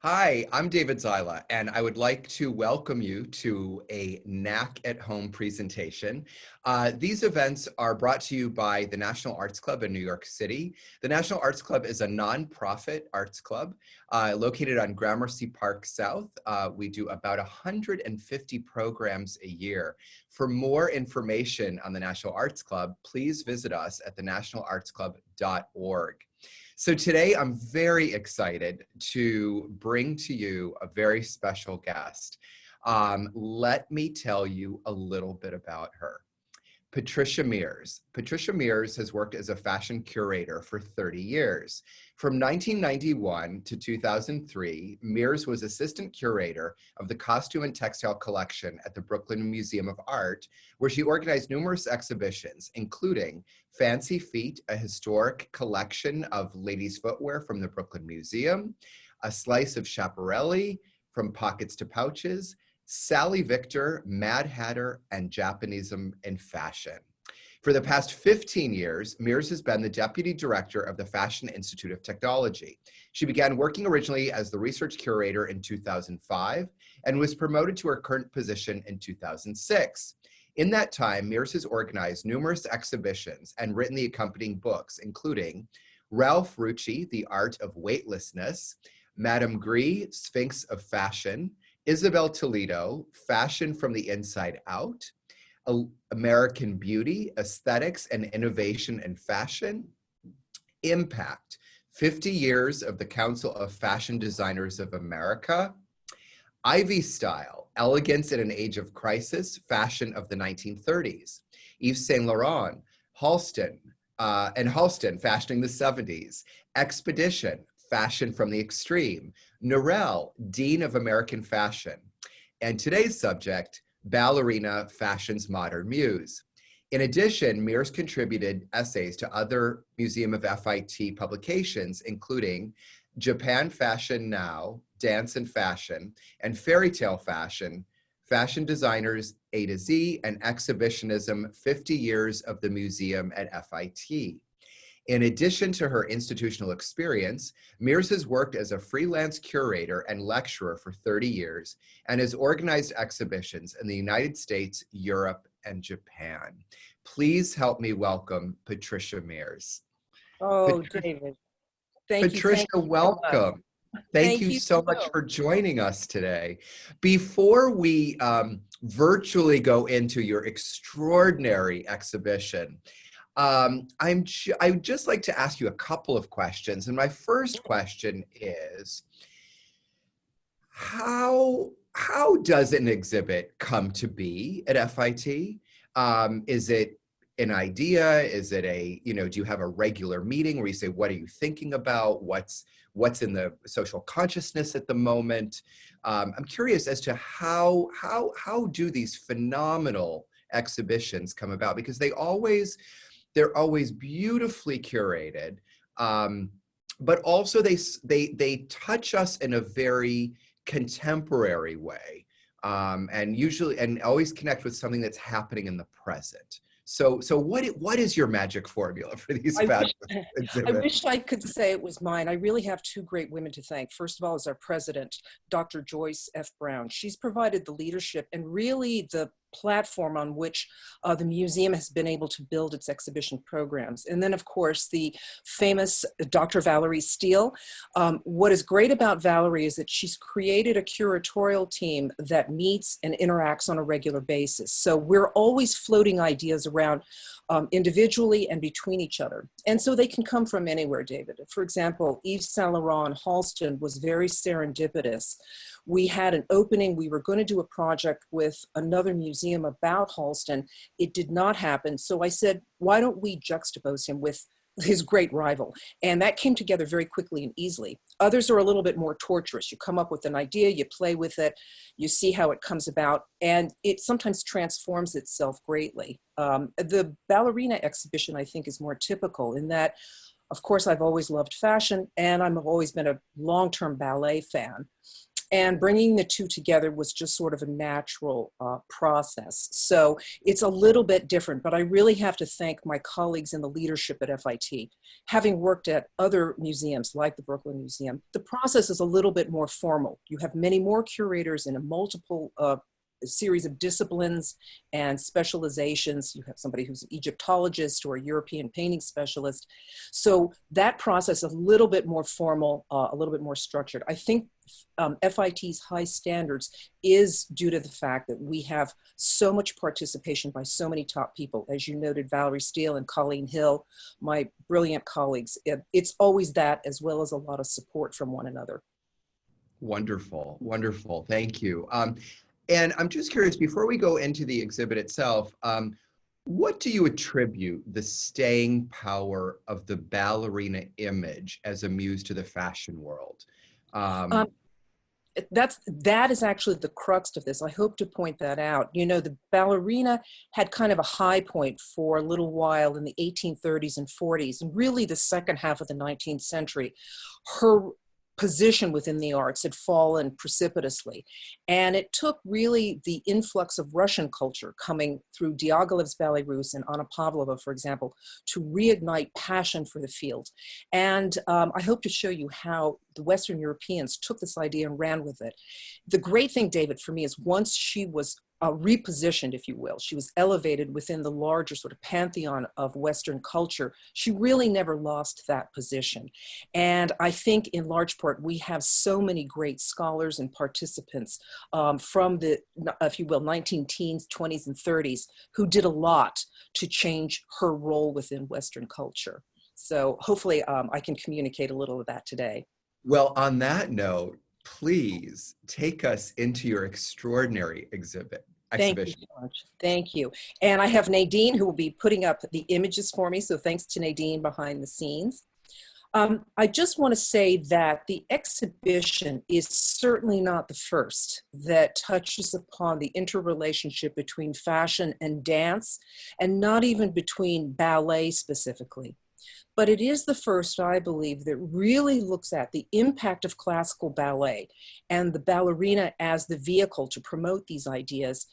Hi, I'm David Zyla, and I would like to welcome you to a Knack at Home presentation. These events are brought to you by the National Arts Club in New York City. The National Arts Club is a nonprofit arts club located on Gramercy Park South. We do about 150 programs a year. For more information on the National Arts Club, please visit us at thenationalartsclub.org. So today I'm very excited to bring to you a very special guest. Let me tell you a little bit about her. Patricia Mears. Patricia Mears has worked as a fashion curator for 30 years. From 1991 to 2003, Mears was assistant curator of the Costume and Textile Collection at the Brooklyn Museum of Art, where she organized numerous exhibitions, including Fancy Feet, a historic collection of ladies' footwear from the Brooklyn Museum, A Slice of Schiaparelli, From Pockets to Pouches, Sally Victor, Mad Hatter, and Japanism in Fashion. For the past 15 years, Mears has been the deputy director of the Fashion Institute of Technology. She began working originally as the research curator in 2005 and was promoted to her current position in 2006. In that time, Mears has organized numerous exhibitions and written the accompanying books, including Ralph Rucci, The Art of Weightlessness, Madame Gris, Sphinx of Fashion, Isabel Toledo, Fashion from the Inside Out, American Beauty, Aesthetics and Innovation in Fashion, Impact, 50 Years of the Council of Fashion Designers of America, Ivy Style, Elegance in an Age of Crisis, Fashion of the 1930s, Yves Saint Laurent, Halston, Fashioning the 70s, Expedition, Fashion from the Extreme, Norel, Dean of American Fashion, and today's subject, Ballerina, Fashion's Modern Muse. In addition, Mears contributed essays to other Museum of FIT publications, including Japan Fashion Now, Dance and Fashion, and Fairy Tale Fashion, Fashion Designers A to Z, and Exhibitionism, 50 Years of the Museum at FIT. In addition to her institutional experience, Mears has worked as a freelance curator and lecturer for 30 years and has organized exhibitions in the United States, Europe, and Japan. Please help me welcome Patricia Mears. Oh, David, thank you. Patricia, welcome. Thank you so much for joining us today. Before we virtually go into your extraordinary exhibition, I'd just like to ask you a couple of questions. And my first question is, how does an exhibit come to be at FIT? Is it an idea? Is it do you have a regular meeting where you say, what are you thinking about? What's in the social consciousness at the moment? I'm curious as to how do these phenomenal exhibitions come about? Because they're always beautifully curated, but also they touch us in a very contemporary way, and always connect with something that's happening in the present. So what is your magic formula for these fabulous exhibits? I wish I could say it was mine. I really have two great women to thank. First of all is our president, Dr. Joyce F. Brown. She's provided the leadership and really the platform on which the museum has been able to build its exhibition programs. And then, of course, the famous Dr. Valerie Steele. What is great about Valerie is that she's created a curatorial team that meets and interacts on a regular basis. So we're always floating ideas around individually and between each other. And so they can come from anywhere, David. For example, Yves Saint Laurent Halston was very serendipitous. We had an opening. We were going to do a project with another museum about Halston. It did not happen. So I said, why don't we juxtapose him with his great rival? And that came together very quickly and easily. Others are a little bit more torturous. You come up with an idea, you play with it, you see how it comes about, and it sometimes transforms itself greatly. The Ballerina exhibition, I think, is more typical in that, of course, I've always loved fashion, and I've always been a long-term ballet fan. And bringing the two together was just sort of a natural process. So it's a little bit different, but I really have to thank my colleagues in the leadership at FIT. Having worked at other museums like the Brooklyn Museum, the process is a little bit more formal. You have many more curators in a multiple series of disciplines and specializations. You have somebody who's an Egyptologist or a European painting specialist. So that process is a little bit more formal, a little bit more structured. I think FIT's high standards is due to the fact that we have so much participation by so many top people. As you noted, Valerie Steele and Colleen Hill, my brilliant colleagues. It's always that, as well as a lot of support from one another. Wonderful, wonderful. Thank you. And I'm just curious, before we go into the exhibit itself, what do you attribute the staying power of the ballerina image as a muse to the fashion world? That is actually the crux of this. I hope to point that out. You know, the ballerina had kind of a high point for a little while in the 1830s and 40s, and really the second half of the 19th century. Her position within the arts had fallen precipitously. And it took really the influx of Russian culture coming through Diaghilev's Ballet Russe and Anna Pavlova, for example, to reignite passion for the field. And I hope to show you how the Western Europeans took this idea and ran with it. The great thing, David, for me is once she was repositioned, if you will, she was elevated within the larger sort of pantheon of Western culture, she really never lost that position. And I think in large part, we have so many great scholars and participants from the, if you will, 19 teens, 20s, and 30s who did a lot to change her role within Western culture. So hopefully I can communicate a little of that today. Well, on that note, please take us into your extraordinary exhibition. Thank you, George. Thank you. And I have Nadine who will be putting up the images for me. So thanks to Nadine behind the scenes. I just want to say that the exhibition is certainly not the first that touches upon the interrelationship between fashion and dance, and not even between ballet specifically. But it is the first, I believe, that really looks at the impact of classical ballet and the ballerina as the vehicle to promote these ideas,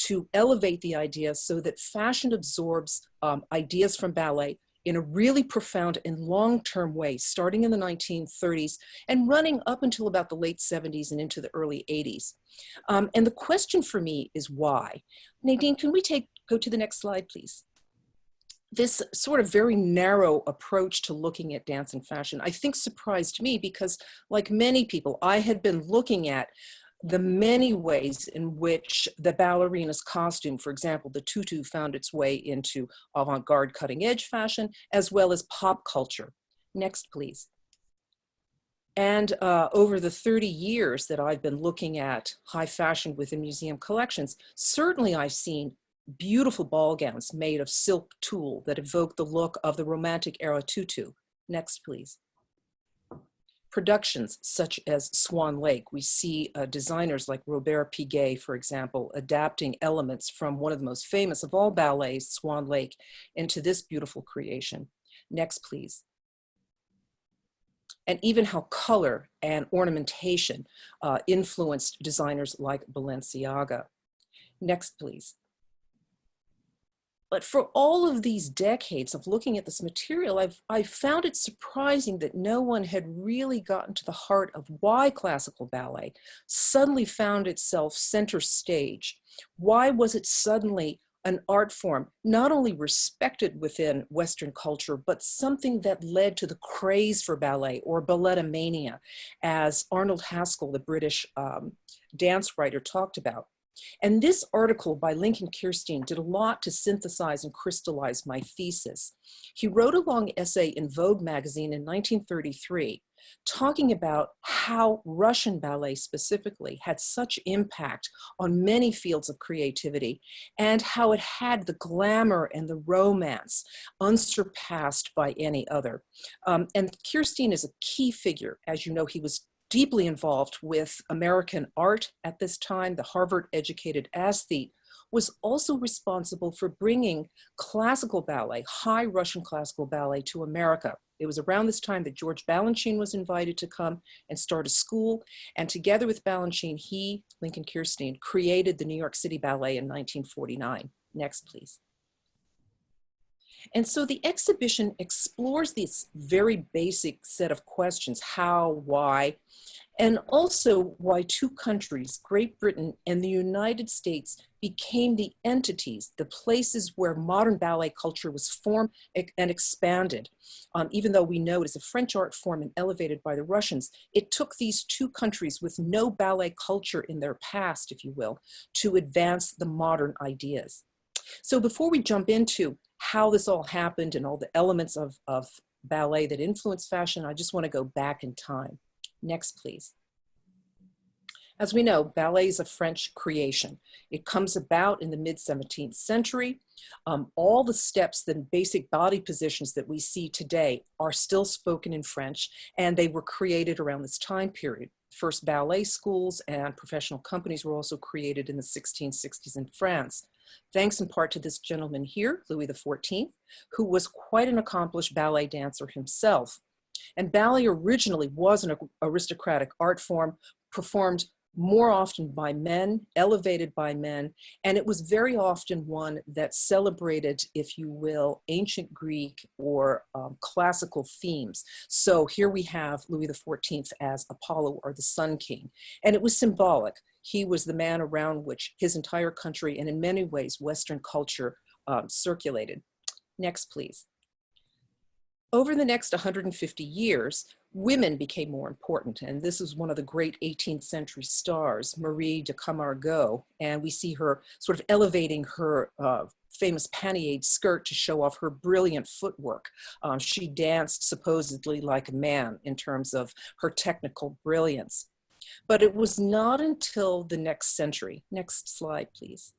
to elevate the ideas so that fashion absorbs ideas from ballet in a really profound and long-term way, starting in the 1930s and running up until about the late 70s and into the early 80s. And the question for me is why? Nadine, can we go to the next slide, please? This sort of very narrow approach to looking at dance and fashion, I think surprised me because, like many people, I had been looking at the many ways in which the ballerina's costume, for example, the tutu, found its way into avant-garde cutting-edge fashion, as well as pop culture. Next, please. And over the 30 years that I've been looking at high fashion within museum collections, certainly I've seen beautiful ball gowns made of silk tulle that evoke the look of the Romantic era tutu. Next, please. Productions such as Swan Lake, we see designers like Robert Piguet, for example, adapting elements from one of the most famous of all ballets, Swan Lake, into this beautiful creation. Next, please. And even how color and ornamentation influenced designers like Balenciaga. Next, please. But for all of these decades of looking at this material, I've found it surprising that no one had really gotten to the heart of why classical ballet suddenly found itself center stage. Why was it suddenly an art form not only respected within Western culture, but something that led to the craze for ballet, or balletomania, as Arnold Haskell, the British dance writer, talked about. And this article by Lincoln Kirstein did a lot to synthesize and crystallize my thesis. He wrote a long essay in Vogue magazine in 1933, talking about how Russian ballet specifically had such impact on many fields of creativity, and how it had the glamour and the romance unsurpassed by any other. And Kirstein is a key figure. As you know, he was deeply involved with American art at this time. The Harvard-educated aesthete was also responsible for bringing classical ballet, high Russian classical ballet, to America. It was around this time that George Balanchine was invited to come and start a school. And together with Balanchine, he, Lincoln Kirstein, created the New York City Ballet in 1949. Next, please. And so the exhibition explores this very basic set of questions: how, why, and also why two countries, Great Britain and the United States, became the entities, the places where modern ballet culture was formed and expanded. Even though we know it is a French art form and elevated by the Russians, it took these two countries with no ballet culture in their past, if you will, to advance the modern ideas. So before we jump into how this all happened and all the elements of ballet that influenced fashion, I just want to go back in time. Next, please. As we know, ballet is a French creation. It comes about in the mid-17th century. All the steps, the basic body positions that we see today are still spoken in French, and they were created around this time period. First ballet schools and professional companies were also created in the 1660s in France, thanks in part to this gentleman here, Louis XIV, who was quite an accomplished ballet dancer himself. And ballet originally was an aristocratic art form, performed more often by men, elevated by men, and it was very often one that celebrated, if you will, ancient Greek or classical themes. So here we have Louis XIV as Apollo, or the Sun King, and it was symbolic. He was the man around which his entire country, and in many ways Western culture, circulated. Next, please. Over the next 150 years, women became more important, and this is one of the great 18th century stars, Marie de Camargo, and we see her sort of elevating her famous pannier skirt to show off her brilliant footwork. She danced supposedly like a man in terms of her technical brilliance. But it was not until the next century, next slide please,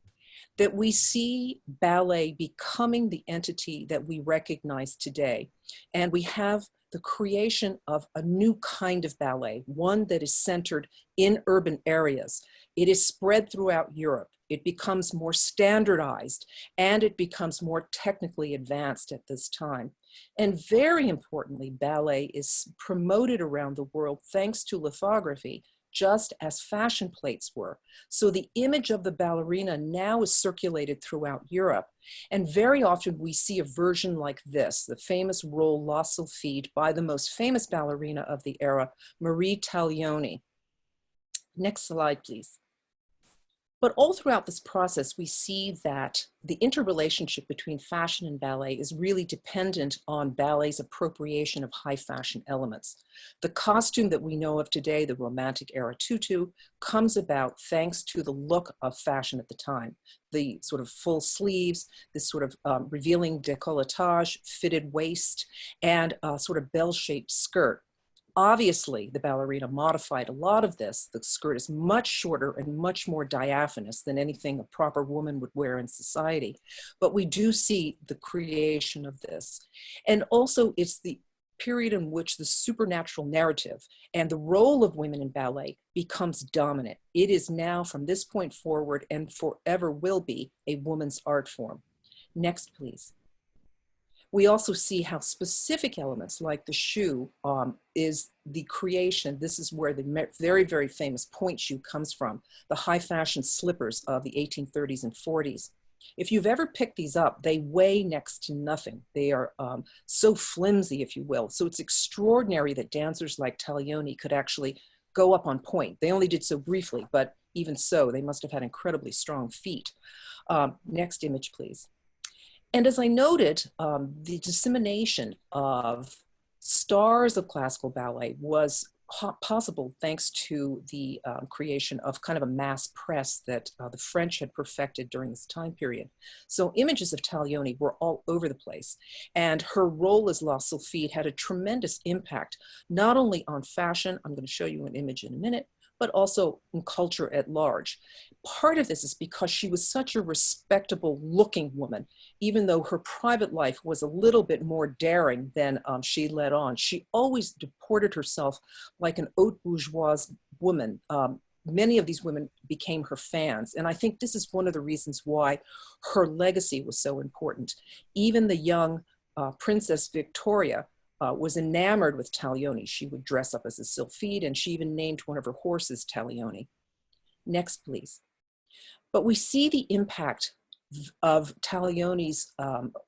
that we see ballet becoming the entity that we recognize today. And we have the creation of a new kind of ballet, one that is centered in urban areas. It is spread throughout Europe. It becomes more standardized, and it becomes more technically advanced at this time. And very importantly, ballet is promoted around the world thanks to lithography, just as fashion plates were. So the image of the ballerina now is circulated throughout Europe. And very often we see a version like this, the famous role La Sylphide by the most famous ballerina of the era, Marie Taglioni. Next slide, please. But all throughout this process, we see that the interrelationship between fashion and ballet is really dependent on ballet's appropriation of high fashion elements. The costume that we know of today, the Romantic era tutu, comes about thanks to the look of fashion at the time. The sort of full sleeves, this sort of revealing décolletage, fitted waist, and a sort of bell-shaped skirt. Obviously, the ballerina modified a lot of this. The skirt is much shorter and much more diaphanous than anything a proper woman would wear in society. But we do see the creation of this. And also, it's the period in which the supernatural narrative and the role of women in ballet becomes dominant. It is now, from this point forward, and forever will be, a woman's art form. Next, please. We also see how specific elements like the shoe is the creation. This is where the very, very famous point shoe comes from, the high fashion slippers of the 1830s and 40s. If you've ever picked these up, they weigh next to nothing. They are so flimsy, if you will. So it's extraordinary that dancers like Taglioni could actually go up on point. They only did so briefly, but even so, they must have had incredibly strong feet. Next image, please. And as I noted, the dissemination of stars of classical ballet was possible thanks to the creation of kind of a mass press that the French had perfected during this time period. So images of Taglioni were all over the place, and her role as La Sylphide had a tremendous impact, not only on fashion, I'm going to show you an image in a minute, but also in culture at large. Part of this is because she was such a respectable looking woman, even though her private life was a little bit more daring than she let on. She always deported herself like an haute bourgeoise woman. Many of these women became her fans. And I think this is one of the reasons why her legacy was so important. Even the young Princess Victoria was enamored with Taglioni. She would dress up as a Sylphide, and she even named one of her horses Taglioni. Next, please. But we see the impact of Taglioni's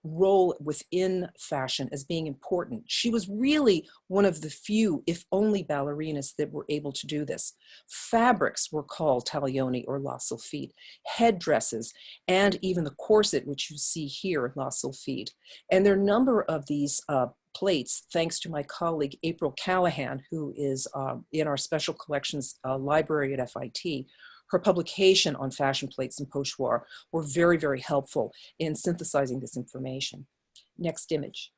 role within fashion as being important. She was really one of the few, if only, ballerinas that were able to do this. Fabrics were called Taglioni or La Sylphide, headdresses, and even the corset, which you see here, La Sylphide. And there are a number of these plates, thanks to my colleague April Callahan, who is in our special collections library at FIT. Her publication on fashion plates and pochoir were very, very helpful in synthesizing this information. Next image.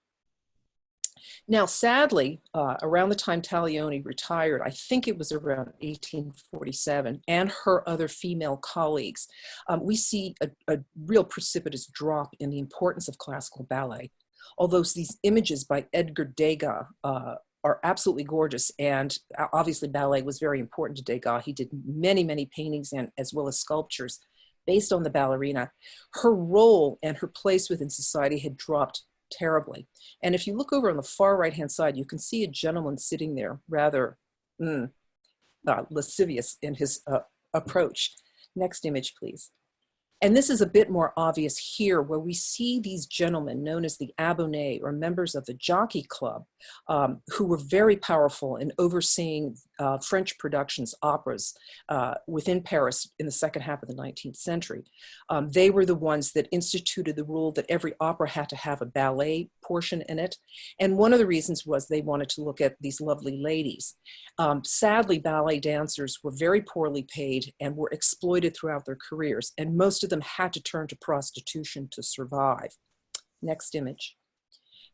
Now, sadly, around the time Taglioni retired, I think it was around 1847, and her other female colleagues, we see a real precipitous drop in the importance of classical ballet. Although these images by Edgar Degas are absolutely gorgeous, and obviously ballet was very important to Degas. He did many, many paintings and as well as sculptures based on the ballerina. Her role and her place within society had dropped terribly. And if you look over on the far right-hand side, you can see a gentleman sitting there, rather lascivious in his approach. Next image, please. And this is a bit more obvious here, where we see these gentlemen known as the abonnés, or members of the jockey club, who were very powerful in overseeing French productions, operas, within Paris in the second half of the 19th century. They were the ones that instituted the rule that every opera had to have a ballet portion in it. And one of the reasons was they wanted to look at these lovely ladies. Sadly, ballet dancers were very poorly paid and were exploited throughout their careers, and most of them had to turn to prostitution to survive. Next image.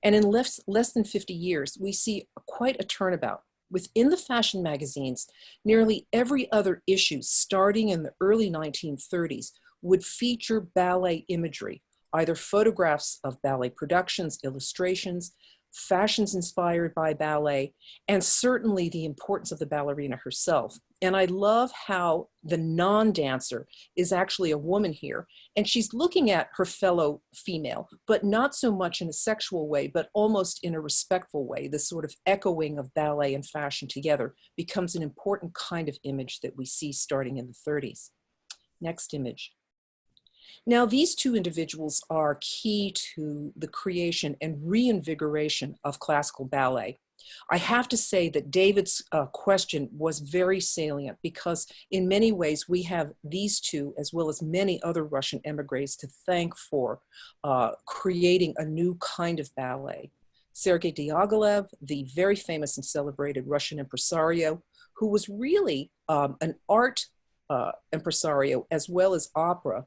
And in less than 50 years, we see quite a turnabout. Within the fashion magazines, nearly every other issue starting in the early 1930s would feature ballet imagery, either photographs of ballet productions, illustrations, fashions inspired by ballet, and certainly the importance of the ballerina herself. And I love how the non-dancer is actually a woman here, and she's looking at her fellow female, but not so much in a sexual way, but almost in a respectful way. This sort of echoing of ballet and fashion together becomes an important kind of image that we see starting in the 30s. Next image. Now, these two individuals are key to the creation and reinvigoration of classical ballet. I have to say that David's question was very salient, because in many ways we have these two, as well as many other Russian emigres, to thank for creating a new kind of ballet. Serge Diaghlev, the very famous and celebrated Russian impresario, who was really an art impresario as well as opera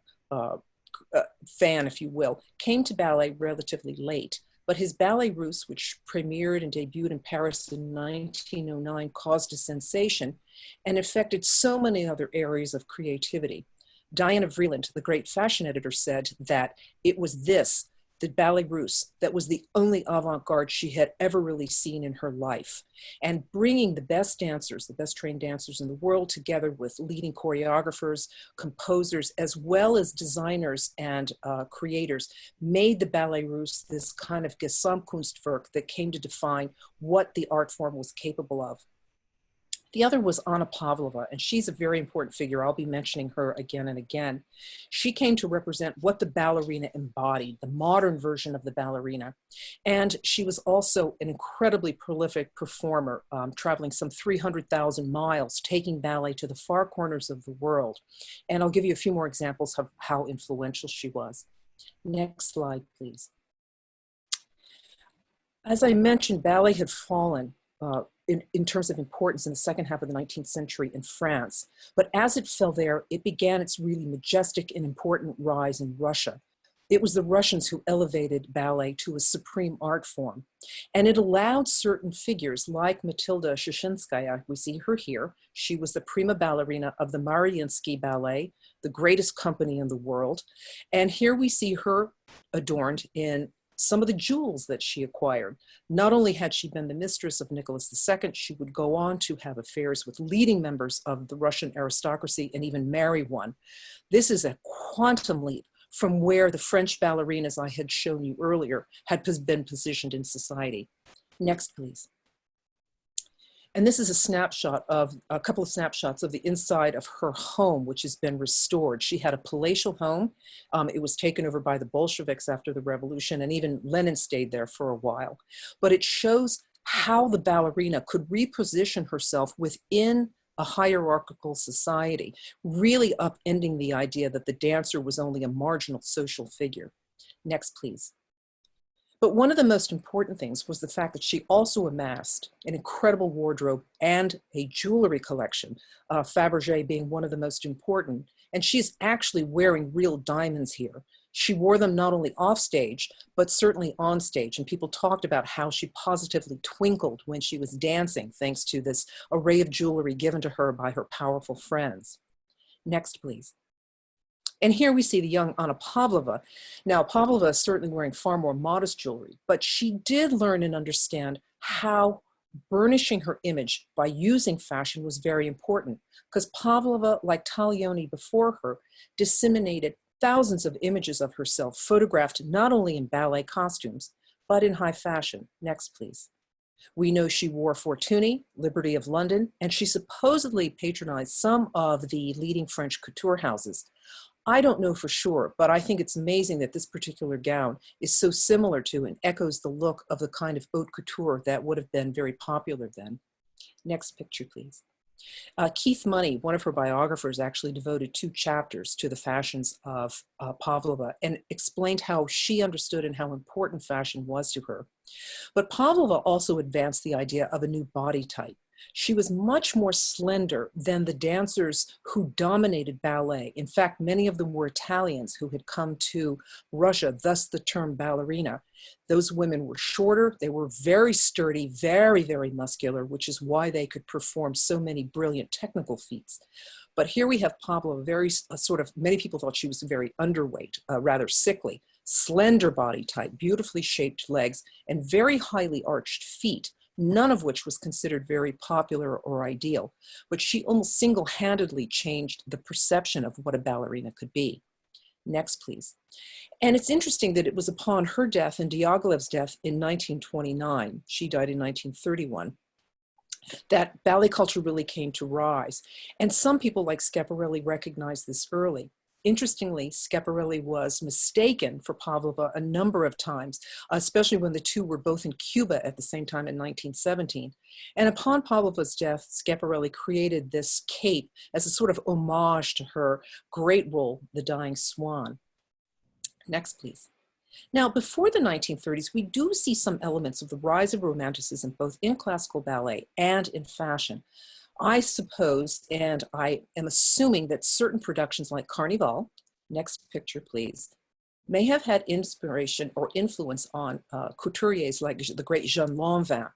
fan, if you will, came to ballet relatively late. But his Ballet Russe, which premiered and debuted in Paris in 1909, caused a sensation and affected so many other areas of creativity. Diana Vreeland, the great fashion editor, said that it was this, the Ballet Russe, that was the only avant-garde she had ever really seen in her life. And bringing the best dancers, the best trained dancers in the world, together with leading choreographers, composers, as well as designers and creators, made the Ballet Russe this kind of Gesamtkunstwerk that came to define what the art form was capable of. The other was Anna Pavlova, and she's a very important figure. I'll be mentioning her again and again. She came to represent what the ballerina embodied, the modern version of the ballerina. And she was also an incredibly prolific performer, traveling some 300,000 miles, taking ballet to the far corners of the world. And I'll give you a few more examples of how influential she was. Next slide, please. As I mentioned, ballet had fallen in terms of importance in the second half of the 19th century in France. But as it fell there, it began its really majestic and important rise in Russia. It was the Russians who elevated ballet to a supreme art form. And it allowed certain figures like Matilda Shushinskaya, we see her here. She was the prima ballerina of the Mariinsky Ballet, the greatest company in the world. And here we see her adorned in some of the jewels that she acquired. Not only had she been the mistress of Nicholas II, she would go on to have affairs with leading members of the Russian aristocracy and even marry one. This is a quantum leap from where the French ballerinas I had shown you earlier had been positioned in society. Next, please. And this is a snapshot of a couple of snapshots of the inside of her home, which has been restored. She had a palatial home. It was taken over by the Bolsheviks after the revolution, and even Lenin stayed there for a while. But it shows how the ballerina could reposition herself within a hierarchical society, really upending the idea that the dancer was only a marginal social figure. Next, please. But one of the most important things was the fact that she also amassed an incredible wardrobe and a jewelry collection, Fabergé being one of the most important. And she's actually wearing real diamonds here. She wore them not only off stage, but certainly on stage. And people talked about how she positively twinkled when she was dancing, thanks to this array of jewelry given to her by her powerful friends. Next, please. And here we see the young Anna Pavlova. Now, Pavlova is certainly wearing far more modest jewelry, but she did learn and understand how burnishing her image by using fashion was very important, because Pavlova, like Taglioni before her, disseminated thousands of images of herself, photographed not only in ballet costumes, but in high fashion. Next, please. We know she wore Fortuny, Liberty of London, and she supposedly patronized some of the leading French couture houses. I don't know for sure, but I think it's amazing that this particular gown is so similar to and echoes the look of the kind of haute couture that would have been very popular then. Next picture, please. Keith Money, one of her biographers, actually devoted 2 chapters to the fashions of Pavlova and explained how she understood and how important fashion was to her. But Pavlova also advanced the idea of a new body type. She was much more slender than the dancers who dominated ballet. In fact, many of them were Italians who had come to Russia, thus the term ballerina. Those women were shorter, they were very sturdy, very, very muscular, which is why they could perform so many brilliant technical feats. But here we have Pavlova, very many people thought she was very underweight, rather sickly, slender body type, beautifully shaped legs, and very highly arched feet, none of which was considered very popular or ideal. But she almost single-handedly changed the perception of what a ballerina could be. Next, please. And it's interesting that it was upon her death and Diaghilev's death in 1929, she died in 1931, that ballet culture really came to rise. And some people like Schiaparelli recognized this early. Interestingly, Schiaparelli was mistaken for Pavlova a number of times, especially when the two were both in Cuba at the same time in 1917. And upon Pavlova's death, Schiaparelli created this cape as a sort of homage to her great role, The Dying Swan. Next, please. Now, before the 1930s, we do see some elements of the rise of Romanticism, both in classical ballet and in fashion. I suppose, and I am assuming, that certain productions like Carnival, next picture please, may have had inspiration or influence on couturiers like the great Jeanne Lanvin.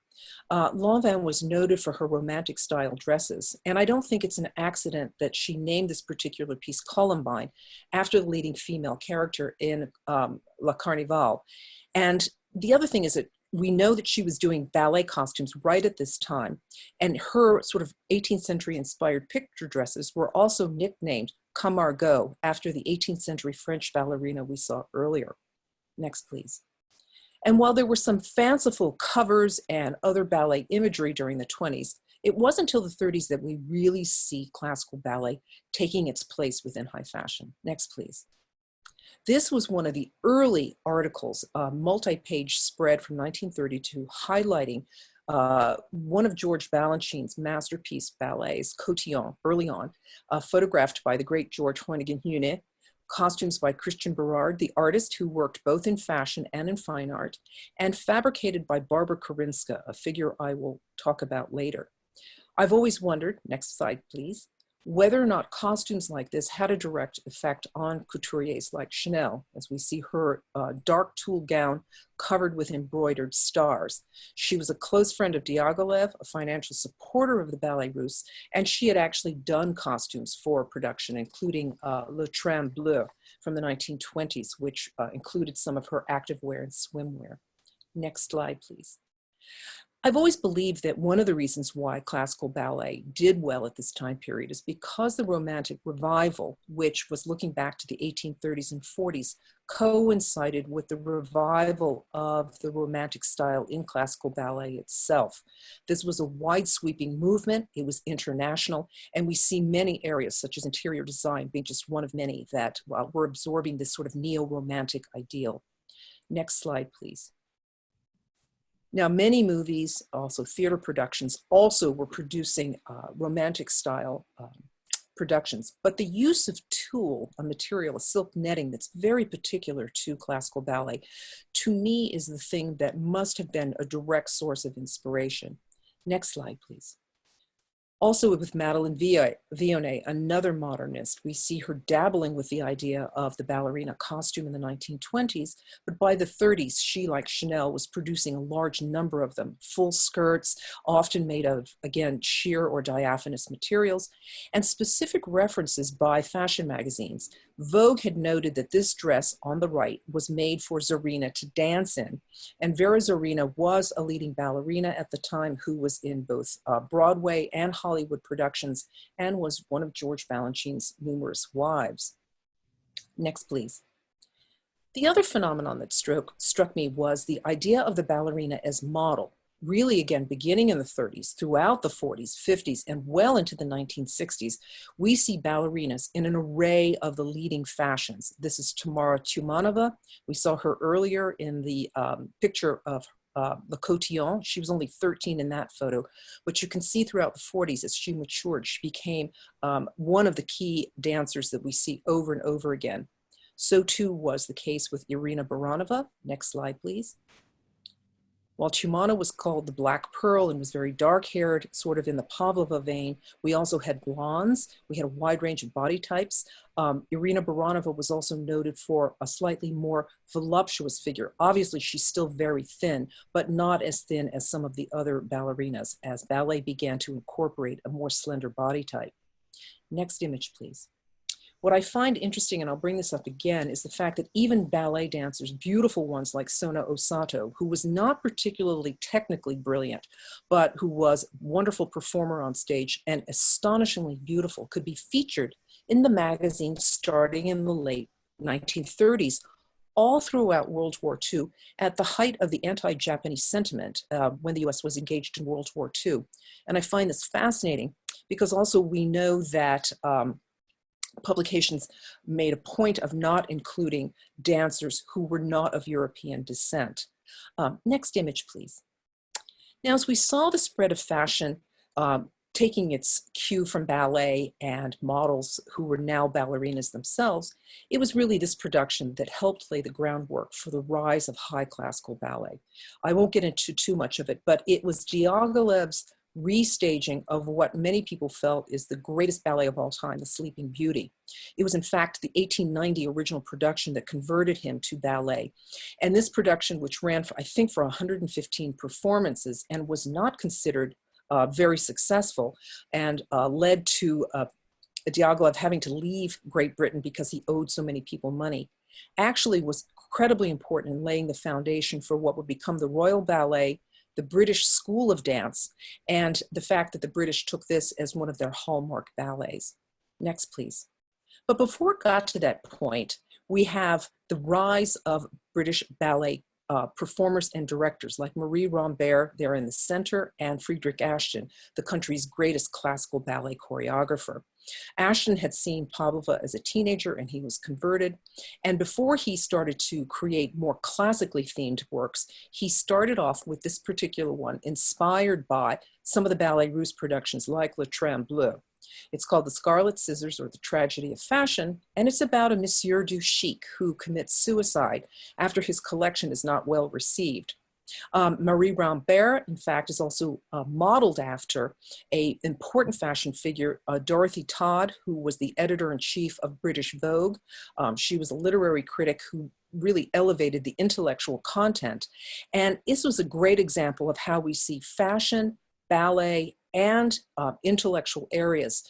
Lanvin was noted for her romantic style dresses, and I don't think it's an accident that she named this particular piece Columbine after the leading female character in La Carnival. And the other thing is that we know that she was doing ballet costumes right at this time, and her sort of 18th century inspired picture dresses were also nicknamed Comme Margot after the 18th century French ballerina we saw earlier. Next, please. And while there were some fanciful covers and other ballet imagery during the 20s, it wasn't until the 30s that we really see classical ballet taking its place within high fashion. Next, please. This was one of the early articles, a multi-page spread from 1932, highlighting one of George Balanchine's masterpiece ballets, Cotillon, early on, photographed by the great George Hoyningen-Huene, costumes by Christian Berard, the artist who worked both in fashion and in fine art, and fabricated by Barbara Korinska, a figure I will talk about later. I've always wondered, next slide please, whether or not costumes like this had a direct effect on couturiers like Chanel, as we see her dark tulle gown covered with embroidered stars. She was a close friend of Diaghilev, a financial supporter of the Ballet Russe, and she had actually done costumes for production, including Le Train Bleu from the 1920s, which included some of her activewear and swimwear. Next slide, please. I've always believed that one of the reasons why classical ballet did well at this time period is because the Romantic Revival, which was looking back to the 1830s and 40s, coincided with the revival of the Romantic style in classical ballet itself. This was a wide sweeping movement, it was international, and we see many areas such as interior design being just one of many that were absorbing this sort of neo-romantic ideal. Next slide, please. Now, many movies, also theater productions, also were producing romantic style productions, but the use of tulle, a material, a silk netting that's very particular to classical ballet, to me is the thing that must have been a direct source of inspiration. Next slide, please. Also with Madeleine Vionnet, another modernist, we see her dabbling with the idea of the ballerina costume in the 1920s, but by the 30s, she, like Chanel, was producing a large number of them, full skirts, often made of, again, sheer or diaphanous materials, and specific references by fashion magazines. Vogue had noted that this dress on the right was made for Zorina to dance in, and Vera Zorina was a leading ballerina at the time who was in both Broadway and Hollywood productions and was one of George Balanchine's numerous wives. Next, please. The other phenomenon that struck me was the idea of the ballerina as model. Really, again, beginning in the 30s, throughout the 40s, 50s, and well into the 1960s, we see ballerinas in an array of the leading fashions. This is Tamara Tumanova. We saw her earlier in the picture of the Cotillon. She was only 13 in that photo, but you can see throughout the 40s as she matured, she became one of the key dancers that we see over and over again. So too was the case with Irina Baranova. Next slide, please. While Chumana was called the Black Pearl and was very dark-haired, sort of in the Pavlova vein, we also had blondes. We had a wide range of body types. Irina Baranova was also noted for a slightly more voluptuous figure. Obviously, she's still very thin, but not as thin as some of the other ballerinas, as ballet began to incorporate a more slender body type. Next image, please. What I find interesting, and I'll bring this up again, is the fact that even ballet dancers, beautiful ones like Sona Osato, who was not particularly technically brilliant, but who was a wonderful performer on stage and astonishingly beautiful, could be featured in the magazine starting in the late 1930s, all throughout World War II, at the height of the anti-Japanese sentiment when the US was engaged in World War II. And I find this fascinating because also we know that publications made a point of not including dancers who were not of European descent. Next image, please. Now, as we saw the spread of fashion taking its cue from ballet and models who were now ballerinas themselves, it was really this production that helped lay the groundwork for the rise of high classical ballet. I won't get into too much of it, but it was Diaghilev's restaging of what many people felt is the greatest ballet of all time, The Sleeping Beauty. It was in fact the 1890 original production that converted him to ballet. And this production, which ran for, I think, for 115 performances and was not considered very successful and led to Diaghilev having to leave Great Britain because he owed so many people money, actually was incredibly important in laying the foundation for what would become the Royal Ballet, the British School of Dance, and the fact that the British took this as one of their hallmark ballets. Next, please. But before it got to that point, we have the rise of British ballet performers and directors like Marie Rambert, there in the center, and Frederick Ashton, the country's greatest classical ballet choreographer. Ashton had seen Pavlova as a teenager and he was converted. And before he started to create more classically themed works, he started off with this particular one, inspired by some of the Ballet Russe productions like Le Train Bleu. It's called The Scarlet Scissors, or The Tragedy of Fashion, and it's about a Monsieur du Chic who commits suicide after his collection is not well received. Marie Rambert, in fact, is also modeled after an important fashion figure, Dorothy Todd, who was the editor-in-chief of British Vogue. She was a literary critic who really elevated the intellectual content. And this was a great example of how we see fashion, ballet, and intellectual areas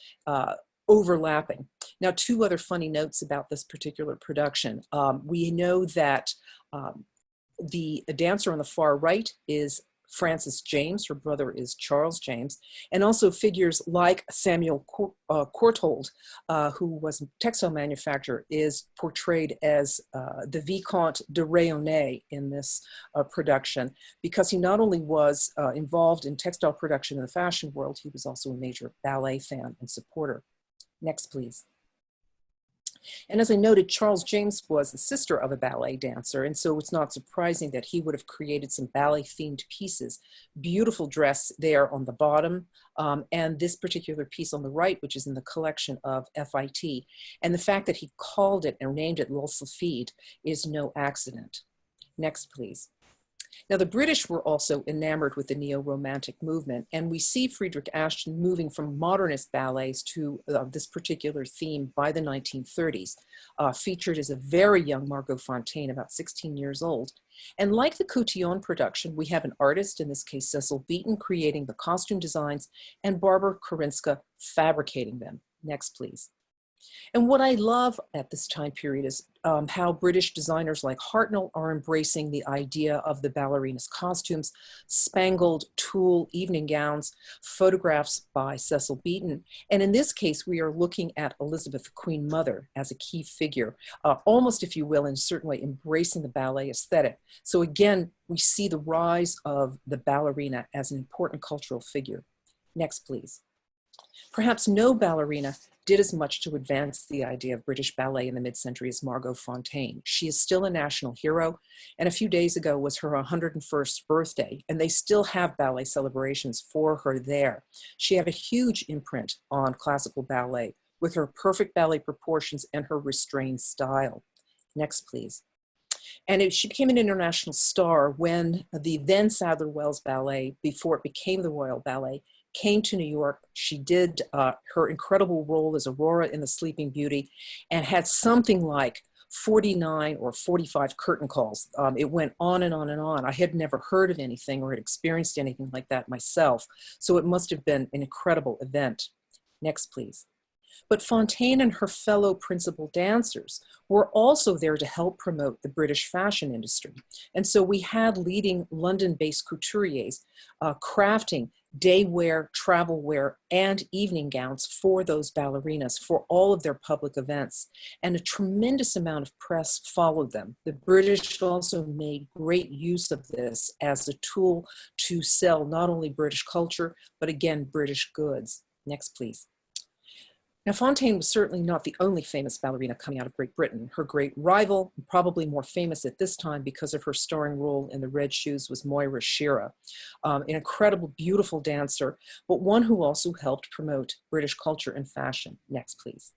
overlapping. Now, two other funny notes about this particular production. We know that the dancer on the far right is Francis James, her brother is Charles James, and also figures like Samuel Courtauld, who was a textile manufacturer, is portrayed as the Vicomte de Rayonnet in this production, because he not only was involved in textile production in the fashion world, he was also a major ballet fan and supporter. Next, please. And as I noted, Charles James was the sister of a ballet dancer, and so it's not surprising that he would have created some ballet-themed pieces. Beautiful dress there on the bottom, and this particular piece on the right, which is in the collection of FIT. And the fact that he called it or named it L'Ol Sylphide is no accident. Next, please. Now, the British were also enamored with the neo-romantic movement, and we see Frederick Ashton moving from modernist ballets to this particular theme by the 1930s, featured as a very young Margot Fonteyn, about 16 years old. And like the Cotillon production, we have an artist, in this case Cecil Beaton, creating the costume designs, and Barbara Korinska fabricating them. Next, please. And what I love at this time period is how British designers like Hartnell are embracing the idea of the ballerina's costumes, spangled tulle evening gowns, photographs by Cecil Beaton. And in this case, we are looking at Elizabeth, the Queen Mother, as a key figure, almost, if you will, in a certain way, embracing the ballet aesthetic. So again, we see the rise of the ballerina as an important cultural figure. Next, please. Perhaps no ballerina did as much to advance the idea of British ballet in the mid-century as Margot Fonteyn. She is still a national hero, and a few days ago was her 101st birthday, and they still have ballet celebrations for her there. She had a huge imprint on classical ballet with her perfect ballet proportions and her restrained style. Next, please. And she became an international star when the then Sadler-Wells Ballet, before it became the Royal Ballet, came to New York. She did her incredible role as Aurora in The Sleeping Beauty and had something like 49 or 45 curtain calls. It went on and on and on. I had never heard of anything or had experienced anything like that myself, so it must have been an incredible event. Next, please. But Fonteyn and her fellow principal dancers were also there to help promote the British fashion industry. And so we had leading London-based couturiers crafting day wear, travel wear, and evening gowns for those ballerinas for all of their public events. And a tremendous amount of press followed them. The British also made great use of this as a tool to sell not only British culture, but again, British goods. Next, please. Now, Fonteyn was certainly not the only famous ballerina coming out of Great Britain. Her great rival, probably more famous at this time because of her starring role in The Red Shoes, was Moira Shearer, an incredible, beautiful dancer, but one who also helped promote British culture and fashion. Next, please.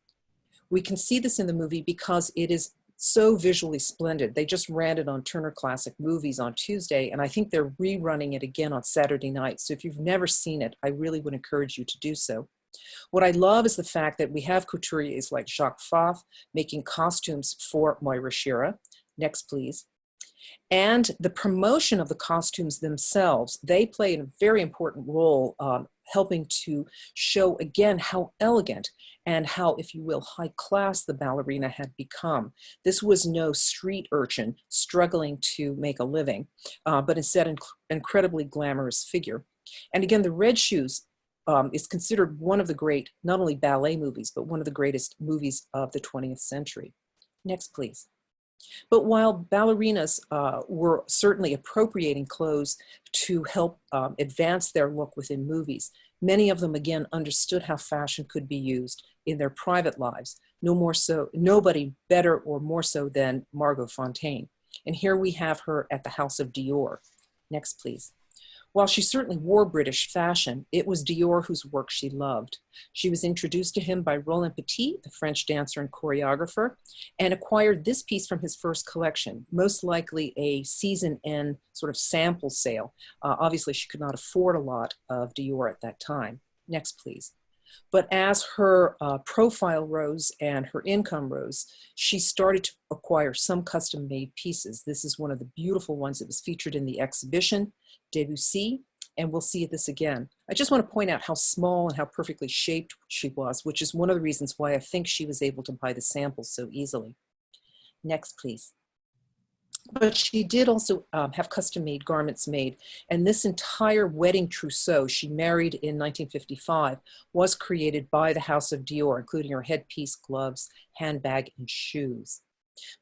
We can see this in the movie because it is so visually splendid. They just ran it on Turner Classic Movies on Tuesday, and I think they're rerunning it again on Saturday night. So if you've never seen it, I really would encourage you to do so. What I love is the fact that we have couturiers like Jacques Fath making costumes for Moira Shearer. Next, please. And the promotion of the costumes themselves, they play a very important role helping to show again how elegant and how, if you will, high class the ballerina had become. This was no street urchin struggling to make a living, but instead an incredibly glamorous figure. And again, The Red Shoes is considered one of the great, not only ballet movies, but one of the greatest movies of the 20th century. Next, please. But while ballerinas were certainly appropriating clothes to help advance their look within movies, many of them, again, understood how fashion could be used in their private lives. Nobody better or more so than Margot Fonteyn. And here we have her at the House of Dior. Next, please. While she certainly wore British fashion, it was Dior whose work she loved. She was introduced to him by Roland Petit, the French dancer and choreographer, and acquired this piece from his first collection, most likely a season-end sort of sample sale. Obviously, she could not afford a lot of Dior at that time. Next, please. But as her profile rose and her income rose, she started to acquire some custom-made pieces. This is one of the beautiful ones that was featured in the exhibition, Debussy, and we'll see this again. I just want to point out how small and how perfectly shaped she was, which is one of the reasons why I think she was able to buy the samples so easily. Next, please. But she did also have custom-made garments made. And this entire wedding trousseau she married in 1955 was created by the House of Dior, including her headpiece, gloves, handbag, and shoes.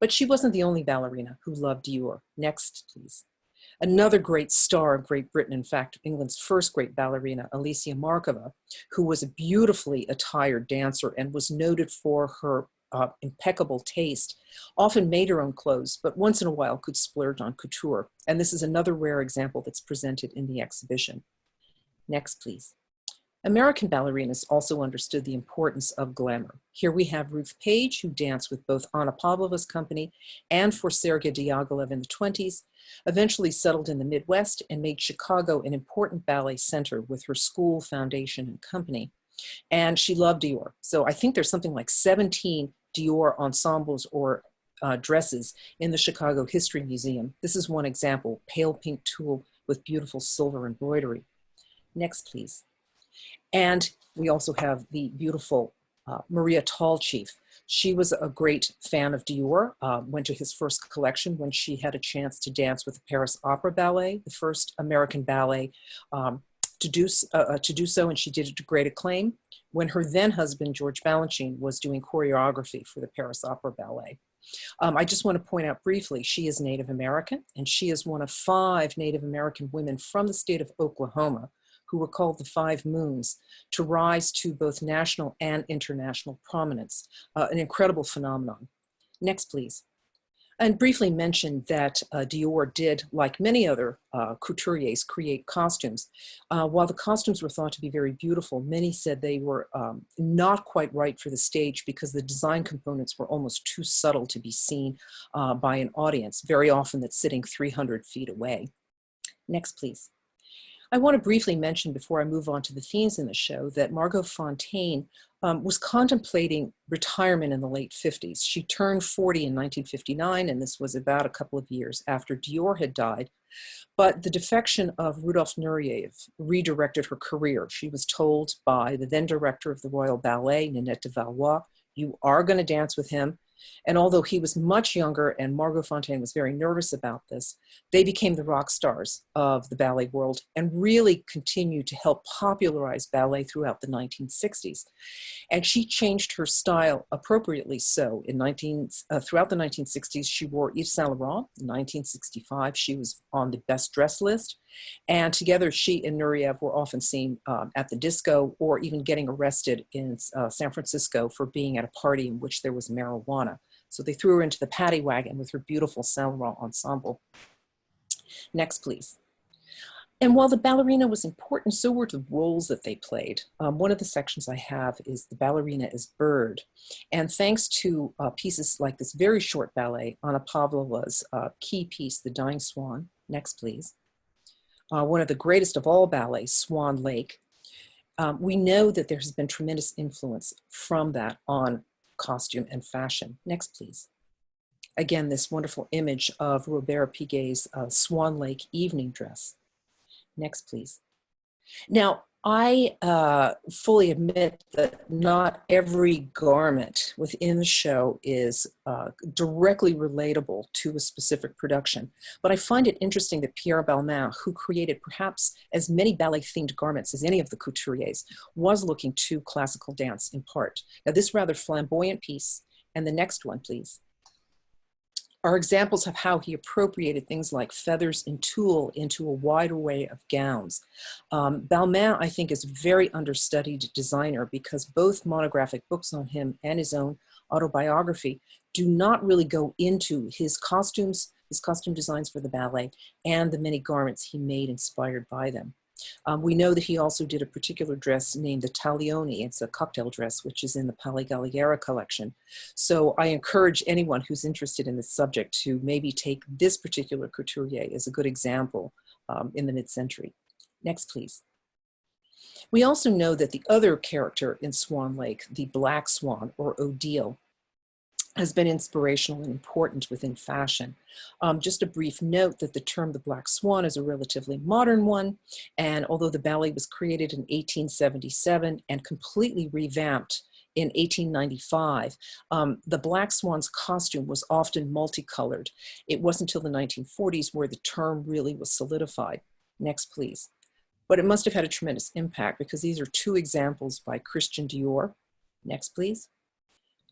But she wasn't the only ballerina who loved Dior. Next, please. Another great star of Great Britain, in fact, England's first great ballerina, Alicia Markova, who was a beautifully attired dancer and was noted for her impeccable taste, often made her own clothes, but once in a while could splurge on couture. And this is another rare example that's presented in the exhibition. Next, please. American ballerinas also understood the importance of glamour. Here we have Ruth Page, who danced with both Anna Pavlova's company and for Serge Diaghlev in the 20s, eventually settled in the Midwest and made Chicago an important ballet center with her school, foundation, and company. And she loved Dior. So I think there's something like 17 Dior ensembles or dresses in the Chicago History Museum. This is one example, pale pink tulle with beautiful silver embroidery. Next, please. And we also have the beautiful Maria Tallchief. She was a great fan of Dior, went to his first collection when she had a chance to dance with the Paris Opera Ballet, the first American ballet to do so, and she did it to great acclaim when her then husband, George Balanchine, was doing choreography for the Paris Opera Ballet. I just want to point out briefly, she is Native American, and she is one of 5 Native American women from the state of Oklahoma who were called the 5 Moons, to rise to both national and international prominence, an incredible phenomenon. Next, please. And briefly mention that Dior did, like many other couturiers, create costumes. While the costumes were thought to be very beautiful, many said they were not quite right for the stage because the design components were almost too subtle to be seen by an audience, very often that's sitting 300 feet away. Next, please. I want to briefly mention before I move on to the themes in the show that Margot Fonteyn was contemplating retirement in the late 50s. She turned 40 in 1959, and this was about a couple of years after Dior had died. But the defection of Rudolf Nureyev redirected her career. She was told by the then director of the Royal Ballet, Ninette de Valois, "You are going to dance with him." And although he was much younger and Margot Fonteyn was very nervous about this, they became the rock stars of the ballet world and really continued to help popularize ballet throughout the 1960s. And she changed her style appropriately so. Throughout the 1960s, she wore Yves Saint Laurent. In 1965, she was on the best dress list. And together, she and Nureyev were often seen at the disco or even getting arrested in San Francisco for being at a party in which there was marijuana. So they threw her into the paddy wagon with her beautiful Saint Laurent ensemble. Next, please. And while the ballerina was important, so were the roles that they played. One of the sections I have is the ballerina as Bird. And thanks to pieces like this very short ballet, Anna Pavlova's key piece, The Dying Swan. Next, please. One of the greatest of all ballets, Swan Lake. We know that there has been tremendous influence from that on costume and fashion. Next, please. Again, this wonderful image of Robert Piguet's Swan Lake evening dress. Next, please. Now, I fully admit that not every garment within the show is directly relatable to a specific production, but I find it interesting that Pierre Balmain, who created perhaps as many ballet-themed garments as any of the couturiers, was looking to classical dance in part. Now, this rather flamboyant piece, and the next one, please, are examples of how he appropriated things like feathers and tulle into a wide array of gowns. Balmain, I think, is a very understudied designer because both monographic books on him and his own autobiography do not really go into his costumes, his costume designs for the ballet, and the many garments he made inspired by them. We know that he also did a particular dress named the Taglioni. It's a cocktail dress, which is in the Palais Galliera collection. So I encourage anyone who's interested in this subject to maybe take this particular couturier as a good example in the mid-century. Next, please. We also know that the other character in Swan Lake, the Black Swan, or Odile, has been inspirational and important within fashion. Just a brief note that the term the Black Swan is a relatively modern one, and although the ballet was created in 1877 and completely revamped in 1895. The Black Swan's costume was often multicolored. It wasn't until the 1940s where the term really was solidified. Next, please. But it must have had a tremendous impact because these are two examples by Christian Dior. Next, please.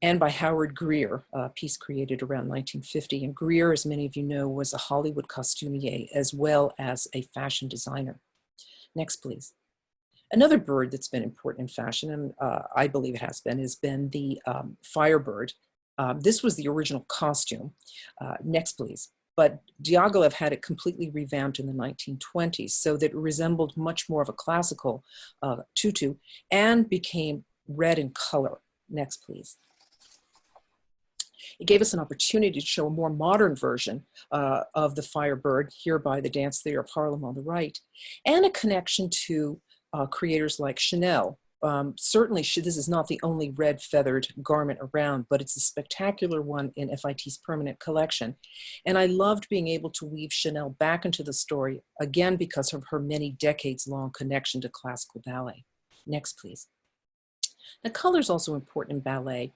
And by Howard Greer, a piece created around 1950. And Greer, as many of you know, was a Hollywood costumier as well as a fashion designer. Next, please. Another bird that's been important in fashion, and I believe it has been the Firebird. This was the original costume. Next, please. But Diaghilev had it completely revamped in the 1920s so that it resembled much more of a classical tutu and became red in color. Next, please. It gave us an opportunity to show a more modern version of the Firebird, here by the Dance Theater of Harlem on the right, and a connection to creators like Chanel. Certainly, this is not the only red feathered garment around, but it's a spectacular one in FIT's permanent collection. And I loved being able to weave Chanel back into the story, again, because of her many decades-long connection to classical ballet. Next, please. Now, color is also important in ballet.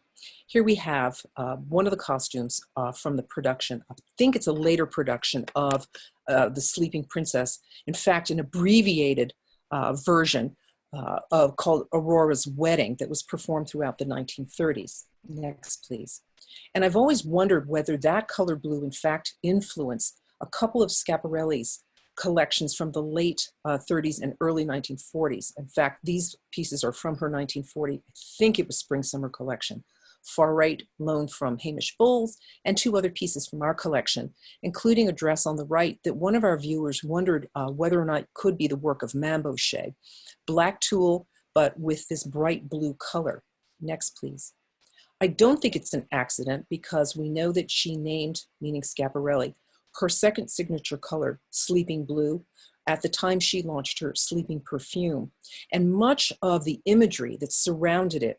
Here we have one of the costumes from the production. I think it's a later production of The Sleeping Princess. In fact, an abbreviated version called Aurora's Wedding that was performed throughout the 1930s. Next, please. And I've always wondered whether that color blue, in fact, influenced a couple of Schiaparelli's collections from the late 30s and early 1940s. In fact, these pieces are from her 1940, I think it was Spring Summer collection. Far right loaned from Hamish Bowles, and two other pieces from our collection, including a dress on the right that one of our viewers wondered whether or not it could be the work of Mamboche. Black tulle, but with this bright blue color. Next, please. I don't think it's an accident because we know that she named, meaning Schiaparelli, her second signature color, Sleeping Blue, at the time she launched her Sleeping perfume. And much of the imagery that surrounded it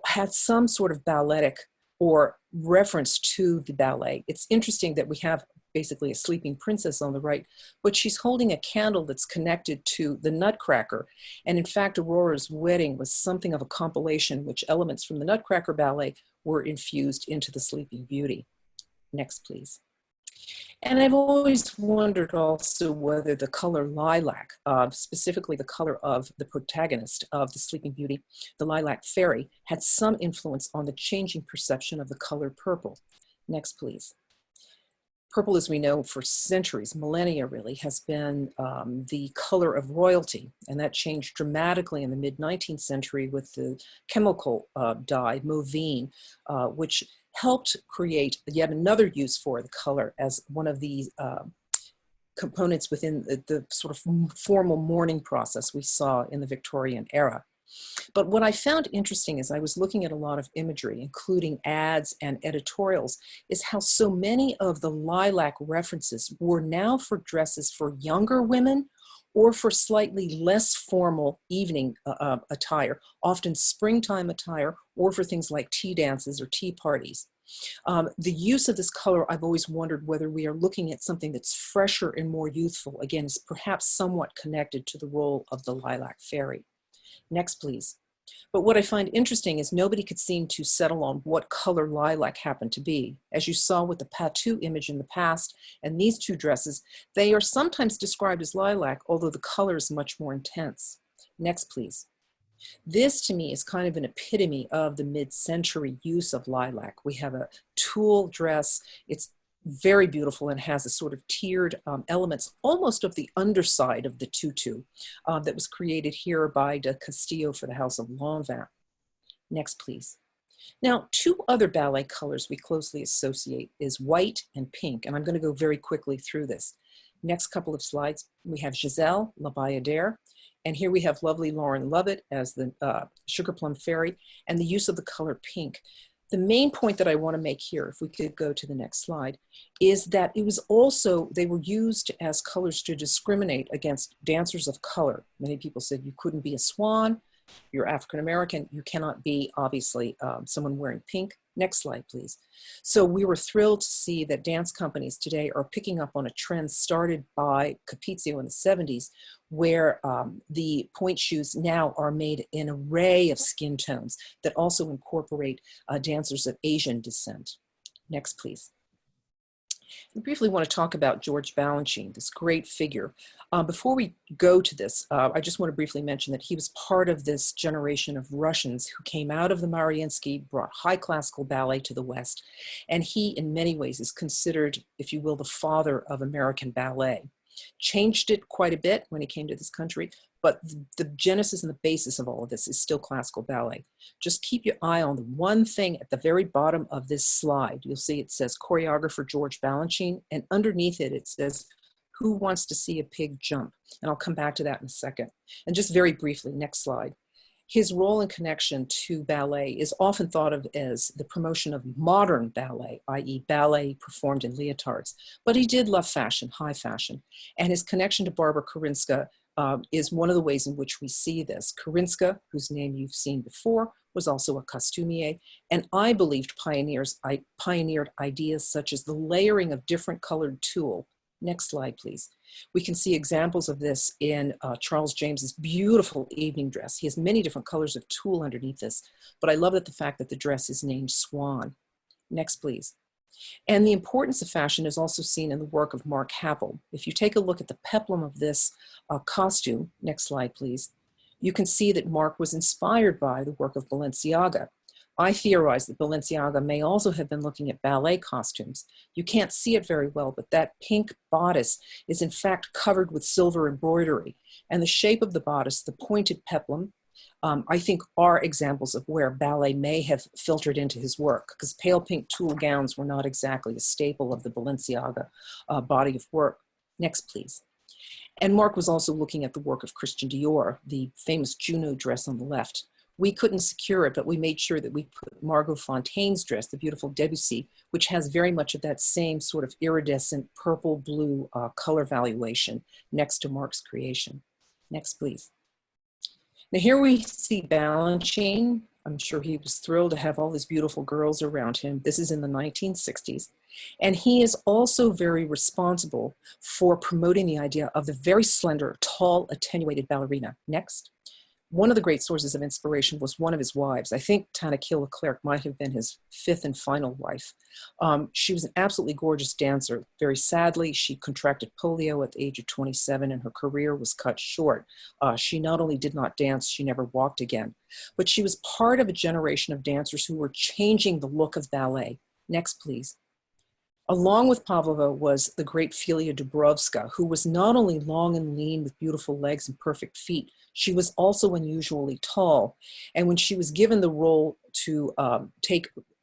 had some sort of balletic or reference to the ballet. It's interesting that we have basically a sleeping princess on the right, but she's holding a candle that's connected to the Nutcracker. And in fact, Aurora's Wedding was something of a compilation which elements from the Nutcracker ballet were infused into the Sleeping Beauty. Next, please. And I've always wondered also whether the color lilac, specifically the color of the protagonist of the Sleeping Beauty, the lilac fairy, had some influence on the changing perception of the color purple. Next, please. Purple, as we know, for centuries, millennia really, has been the color of royalty, and that changed dramatically in the mid-19th century with the chemical dye, Mauvine, which helped create yet another use for the color as one of the components within the sort of formal mourning process we saw in the Victorian era. But what I found interesting as I was looking at a lot of imagery, including ads and editorials, is how so many of the lilac references were now for dresses for younger women or for slightly less formal evening attire, often springtime attire, or for things like tea dances or tea parties. The use of this color, I've always wondered whether we are looking at something that's fresher and more youthful, again, is perhaps somewhat connected to the role of the lilac fairy. Next, please. But what I find interesting is nobody could seem to settle on what color lilac happened to be. As you saw with the Patou image in the past and these two dresses, they are sometimes described as lilac, although the color is much more intense. Next, please. This, to me, is kind of an epitome of the mid-century use of lilac. We have a tulle dress. It's very beautiful and has a sort of tiered elements, almost of the underside of the tutu that was created here by de Castillo for the House of Lanvin. Next, please. Now, two other ballet colors we closely associate is white and pink, and I'm going to go very quickly through this. Next couple of slides, we have Giselle, La Bayadère, and here we have lovely Lauren Lovett as the Sugar Plum Fairy, and the use of the color pink. The main point that I want to make here, if we could go to the next slide, is that it was also, they were used as colors to discriminate against dancers of color. Many people said you couldn't be a swan, You're African-American, you cannot be, obviously, someone wearing pink. Next slide, please. So we were thrilled to see that dance companies today are picking up on a trend started by Capizio in the 70s, where the point shoes now are made in an array of skin tones that also incorporate dancers of Asian descent. Next, please. I briefly want to talk about George Balanchine, this great figure. Before we go to this, I just want to briefly mention that he was part of this generation of Russians who came out of the Mariinsky, brought high classical ballet to the West, and he in many ways is considered, if you will, the father of American ballet. Changed it quite a bit when he came to this country, but the genesis and the basis of all of this is still classical ballet. Just keep your eye on the one thing at the very bottom of this slide. You'll see it says choreographer George Balanchine, and underneath it, it says, who wants to see a pig jump? And I'll come back to that in a second. And just very briefly, next slide. His role and connection to ballet is often thought of as the promotion of modern ballet, i.e. ballet performed in leotards. But he did love fashion, high fashion. And his connection to Barbara Korinska is one of the ways in which we see this. Korinska, whose name you've seen before, was also a costumier, and I believed pioneered ideas such as the layering of different colored tulle. Next slide, please. We can see examples of this in Charles James's beautiful evening dress. He has many different colors of tulle underneath this, but I love the fact that the dress is named Swan. Next, please. And the importance of fashion is also seen in the work of Mark Happel. If you take a look at the peplum of this costume, next slide, please, you can see that Mark was inspired by the work of Balenciaga. I theorize that Balenciaga may also have been looking at ballet costumes. You can't see it very well, but that pink bodice is in fact covered with silver embroidery. And the shape of the bodice, the pointed peplum, I think are examples of where ballet may have filtered into his work, because pale pink tulle gowns were not exactly a staple of the Balenciaga body of work. Next, please. And Mark was also looking at the work of Christian Dior, the famous Juno dress on the left. We couldn't secure it, but we made sure that we put Margot Fonteyn's dress, the beautiful Debussy, which has very much of that same sort of iridescent purple-blue color valuation next to Mark's creation. Next, please. Now here we see Balanchine. I'm sure he was thrilled to have all these beautiful girls around him. This is in the 1960s. And he is also very responsible for promoting the idea of the very slender, tall, attenuated ballerina. Next. One of the great sources of inspiration was one of his wives. I think Tallchief Leclerc might have been his fifth and final wife. She was an absolutely gorgeous dancer. Very sadly, she contracted polio at the age of 27 and her career was cut short. She not only did not dance, she never walked again, but she was part of a generation of dancers who were changing the look of ballet. Next, please. Along with Pavlova was the great Filia Dubrovska, who was not only long and lean with beautiful legs and perfect feet, she was also unusually tall. And when she was given the role to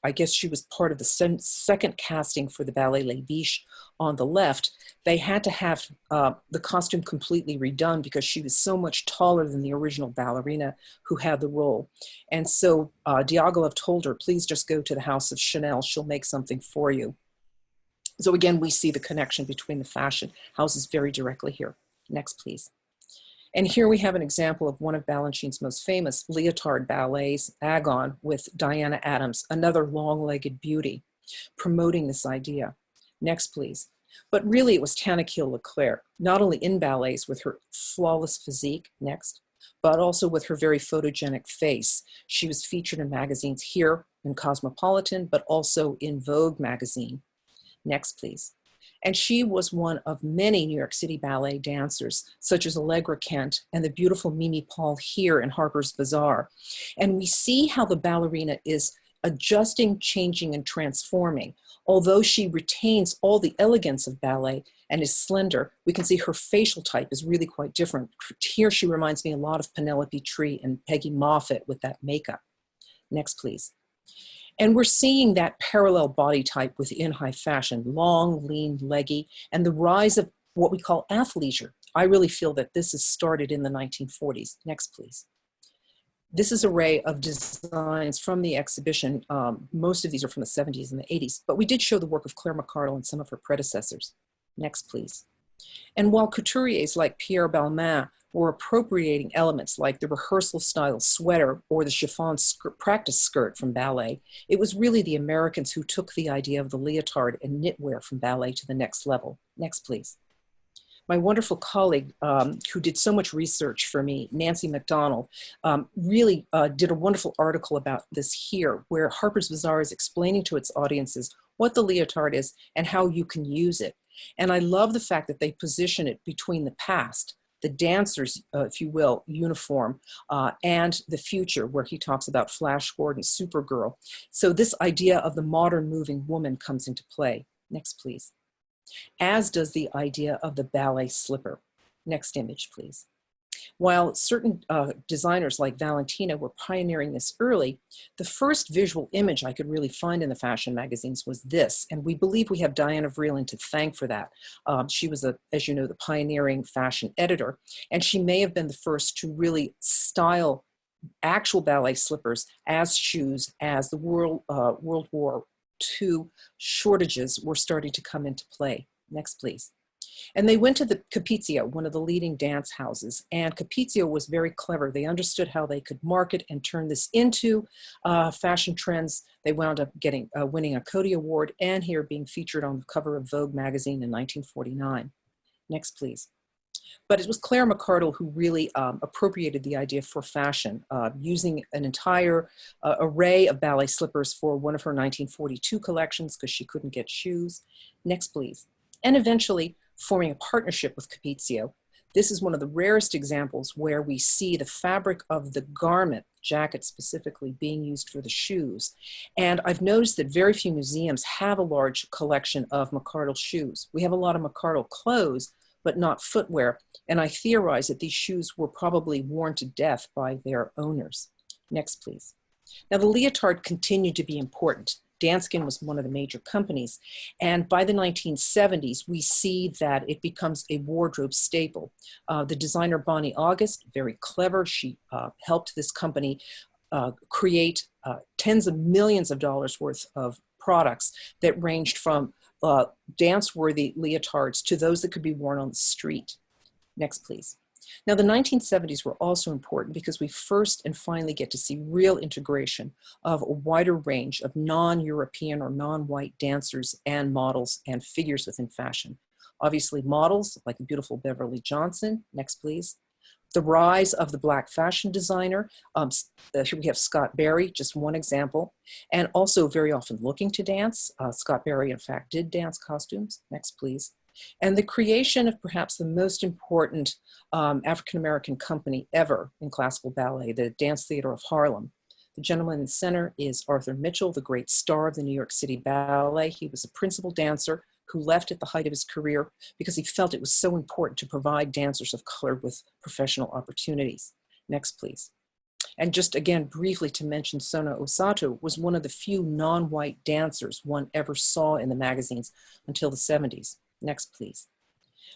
I guess she was part of the second casting for the ballet Les Biches on the left, they had to have the costume completely redone because she was so much taller than the original ballerina who had the role. And so Diaghilev told her, please just go to the house of Chanel, she'll make something for you. So again, we see the connection between the fashion houses very directly here. Next, please. And here we have an example of one of Balanchine's most famous leotard ballets, Agon, with Diana Adams, another long-legged beauty, promoting this idea. Next, please. But really, it was Tallchief Leclerc, not only in ballets with her flawless physique, next, but also with her very photogenic face. She was featured in magazines here in Cosmopolitan, but also in Vogue magazine. Next, please. And she was one of many New York City ballet dancers, such as Allegra Kent and the beautiful Mimi Paul here in Harper's Bazaar. And we see how the ballerina is adjusting, changing, and transforming. Although she retains all the elegance of ballet and is slender, we can see her facial type is really quite different. Here she reminds me a lot of Penelope Tree and Peggy Moffat with that makeup. Next, please. And we're seeing that parallel body type within high fashion, long, lean, leggy, and the rise of what we call athleisure. I really feel that this has started in the 1940s. Next, please. This is an array of designs from the exhibition. Most of these are from the 70s and the 80s, but we did show the work of Claire McCardle and some of her predecessors. Next, please. And while couturiers like Pierre Balmain were appropriating elements like the rehearsal style sweater or the chiffon practice skirt from ballet, it was really the Americans who took the idea of the leotard and knitwear from ballet to the next level. Next, please. My wonderful colleague who did so much research for me, Nancy McDonald, really did a wonderful article about this here, where Harper's Bazaar is explaining to its audiences what the leotard is and how you can use it. And I love the fact that they position it between the past, the dancer's, if you will, uniform, and the future, where he talks about Flash Gordon, Supergirl. So this idea of the modern moving woman comes into play. Next, please. As does the idea of the ballet slipper. Next image, please. While certain designers like Valentina were pioneering this early, the first visual image I could really find in the fashion magazines was this, and we believe we have Diana Vreeland to thank for that. She was, as you know, the pioneering fashion editor, and she may have been the first to really style actual ballet slippers as shoes as the World War II shortages were starting to come into play. Next, please. And they went to the Capezio, one of the leading dance houses, and Capezio was very clever. They understood how they could market and turn this into fashion trends. They wound up winning a Coty Award and here being featured on the cover of Vogue magazine in 1949. Next, please. But it was Claire McCardle who really appropriated the idea for fashion, using an entire array of ballet slippers for one of her 1942 collections because she couldn't get shoes. Next, please. And eventually forming a partnership with Capezio. This is one of the rarest examples where we see the fabric of the garment, jacket specifically, being used for the shoes. And I've noticed that very few museums have a large collection of McCardle shoes. We have a lot of McCardle clothes, but not footwear. And I theorize that these shoes were probably worn to death by their owners. Next, please. Now, the leotard continued to be important. Danskin was one of the major companies. And by the 1970s, we see that it becomes a wardrobe staple. The designer Bonnie August, very clever, she helped this company create tens of millions of dollars worth of products that ranged from dance-worthy leotards to those that could be worn on the street. Next, please. Now, the 1970s were also important because we first and finally get to see real integration of a wider range of non-European or non-white dancers and models and figures within fashion. Obviously, models like the beautiful Beverly Johnson. Next, please. The rise of the Black fashion designer. Here we have Scott Berry, just one example, and also very often looking to dance. Scott Berry, in fact, did dance costumes. Next, please. And the creation of perhaps the most important African-American company ever in classical ballet, the Dance Theater of Harlem. The gentleman in the center is Arthur Mitchell, the great star of the New York City Ballet. He was a principal dancer who left at the height of his career because he felt it was so important to provide dancers of color with professional opportunities. Next, please. And just again, briefly to mention, Sona Osato was one of the few non-white dancers one ever saw in the magazines until the 70s. Next, please.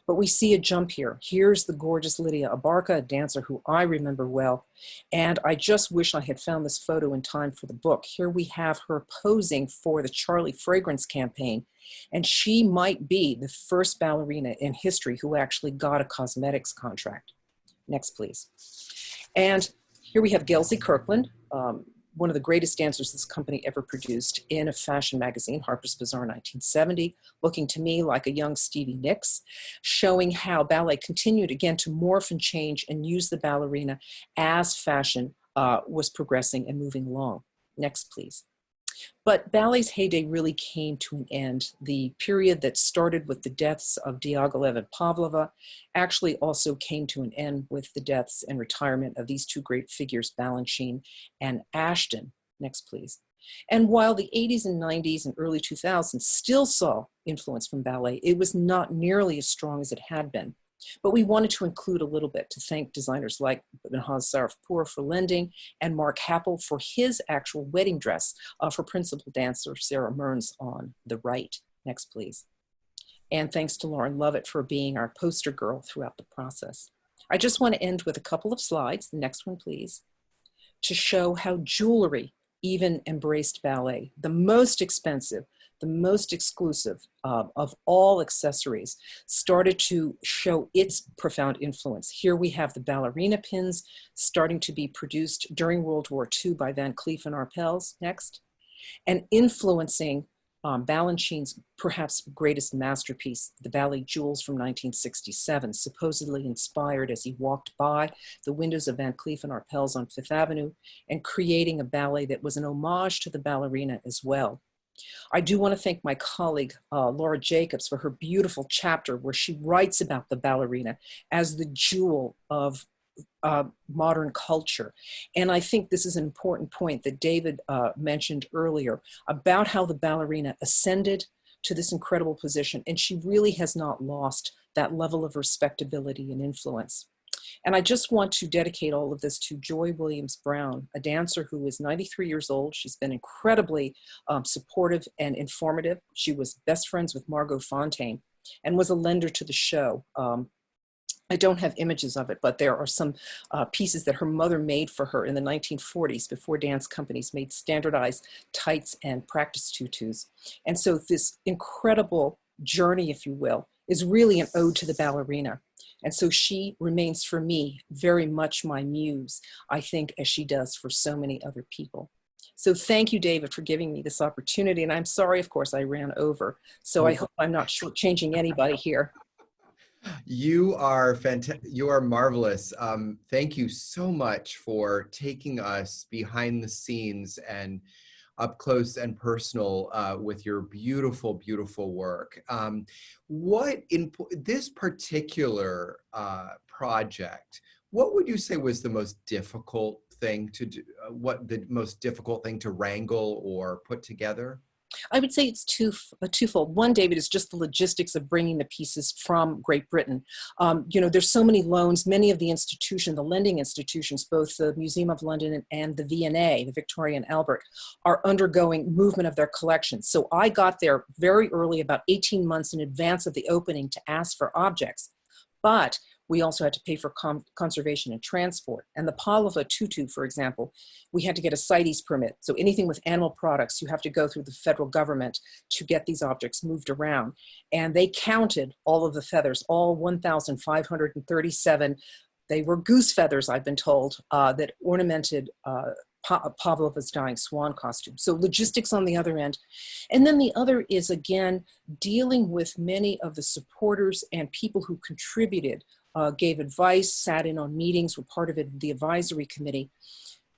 But we see a jump here. Here's the gorgeous Lydia Abarca, a dancer who I remember well. And I just wish I had found this photo in time for the book. Here we have her posing for the Charlie Fragrance campaign. And she might be the first ballerina in history who actually got a cosmetics contract. Next, please. And here we have Gelsey Kirkland, one of the greatest dancers this company ever produced, in a fashion magazine, Harper's Bazaar 1970, looking to me like a young Stevie Nicks, showing how ballet continued again to morph and change and use the ballerina as fashion was progressing and moving along. Next, please. But ballet's heyday really came to an end. The period that started with the deaths of Diaghilev and Pavlova actually also came to an end with the deaths and retirement of these two great figures, Balanchine and Ashton. Next, please. And while the 80s and 90s and early 2000s still saw influence from ballet, it was not nearly as strong as it had been. But we wanted to include a little bit to thank designers like Minhaj Sarifpour for lending and Mark Happel for his actual wedding dress for principal dancer Sarah Mearns on the right. Next, please. And thanks to Lauren Lovett for being our poster girl throughout the process. I just want to end with a couple of slides. The next one, please, to show how jewelry even embraced ballet. The most expensive, the most exclusive of all accessories, started to show its profound influence. Here we have the ballerina pins starting to be produced during World War II by Van Cleef and Arpels, next, and influencing Balanchine's perhaps greatest masterpiece, the ballet Jewels from 1967, supposedly inspired as he walked by the windows of Van Cleef and Arpels on Fifth Avenue and creating a ballet that was an homage to the ballerina as well. I do want to thank my colleague, Laura Jacobs, for her beautiful chapter where she writes about the ballerina as the jewel of modern culture. And I think this is an important point that David mentioned earlier about how the ballerina ascended to this incredible position. And she really has not lost that level of respectability and influence. And I just want to dedicate all of this to Joy Williams-Brown, a dancer who is 93 years old. She's been incredibly supportive and informative. She was best friends with Margot Fonteyn and was a lender to the show. I don't have images of it, but there are some pieces that her mother made for her in the 1940s before dance companies made standardized tights and practice tutus. And so this incredible journey, if you will, is really an ode to the ballerina. And so she remains for me very much my muse, I think, as she does for so many other people. So thank you, David, for giving me this opportunity. And I'm sorry, of course, I ran over. So I hope I'm not shortchanging anybody here. You are fantastic. You are marvelous. Thank you so much for taking us behind the scenes and up close and personal with your beautiful, beautiful work. What in this particular project, what would you say was the most difficult thing to do? What the most difficult thing to wrangle or put together? I would say it's twofold. One, David, is just the logistics of bringing the pieces from Great Britain. There's so many loans. Many of the institutions, the lending institutions, both the Museum of London and the V&A, the Victoria and Albert, are undergoing movement of their collections. So I got there very early, about 18 months in advance of the opening, to ask for objects. But we also had to pay for conservation and transport. And the Pavlova tutu, for example, we had to get a CITES permit. So anything with animal products, you have to go through the federal government to get these objects moved around. And they counted all of the feathers, all 1,537. They were goose feathers, I've been told, that ornamented Pavlova's dying swan costume. So logistics on the other end. And then the other is, again, dealing with many of the supporters and people who contributed, gave advice, sat in on meetings, were part of it, the advisory committee.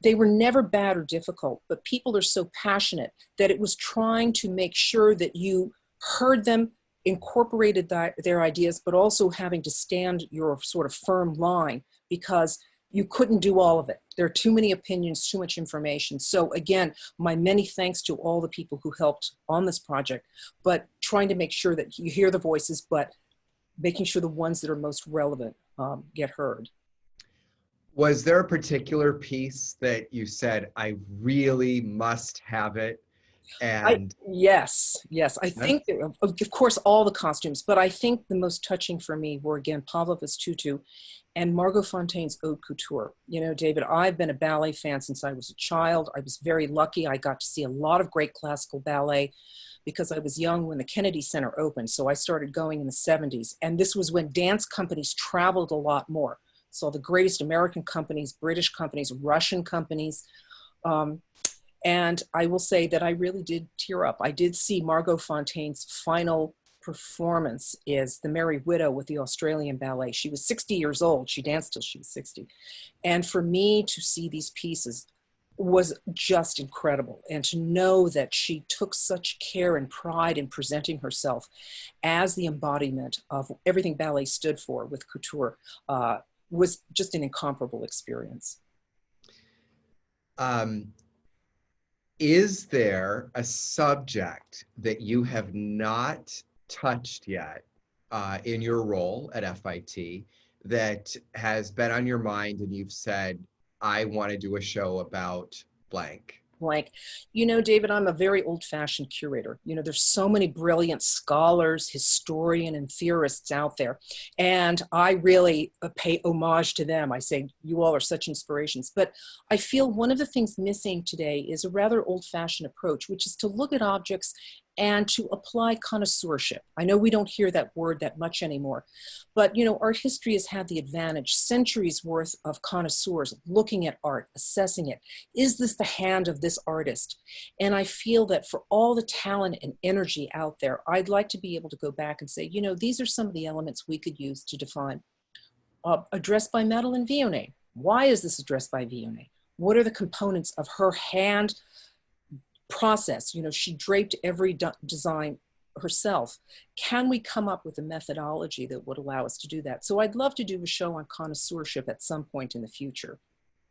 They were never bad or difficult, but people are so passionate that it was trying to make sure that you heard them, incorporated their ideas, but also having to stand your sort of firm line, because you couldn't do all of it. There are too many opinions, too much information. So again, my many thanks to all the people who helped on this project, but trying to make sure that you hear the voices, but making sure the ones that are most relevant get heard. Was there a particular piece that you said, I really must have it? And yes. I think, of course, all the costumes, but I think the most touching for me were, again, Pavlova's tutu and Margot Fonteyn's haute couture. You know, David, I've been a ballet fan since I was a child. I was very lucky. I got to see a lot of great classical ballet because I was young when the Kennedy Center opened. So I started going in the 70s. And this was when dance companies traveled a lot more. So the greatest American companies, British companies, Russian companies. And I will say that I really did tear up. I did see Margot Fonteyn's final performance is The Merry Widow with the Australian Ballet. She was 60 years old. She danced till she was 60. And for me to see these pieces was just incredible. And to know that she took such care and pride in presenting herself as the embodiment of everything ballet stood for with couture was just an incomparable experience. Is there a subject that you have not touched yet in your role at FIT that has been on your mind and you've said, I want to do a show about blank? blank. You know, David, I'm a very old-fashioned curator. You know, there's so many brilliant scholars, historians, and theorists out there. And I really pay homage to them. I say, you all are such inspirations. But I feel one of the things missing today is a rather old-fashioned approach, which is to look at objects and to apply connoisseurship. I know we don't hear that word that much anymore, but you know, art history has had the advantage, centuries worth of connoisseurs looking at art, assessing it. Is this the hand of this artist? And I feel that for all the talent and energy out there, I'd like to be able to go back and say, you know, these are some of the elements we could use to define. A dress by Madeleine Vionnet. Why is this a dress by Vionnet? What are the components of her hand process? You know, she draped every design herself. Can we come up with a methodology that would allow us to do that? So I'd love to do a show on connoisseurship at some point in the future.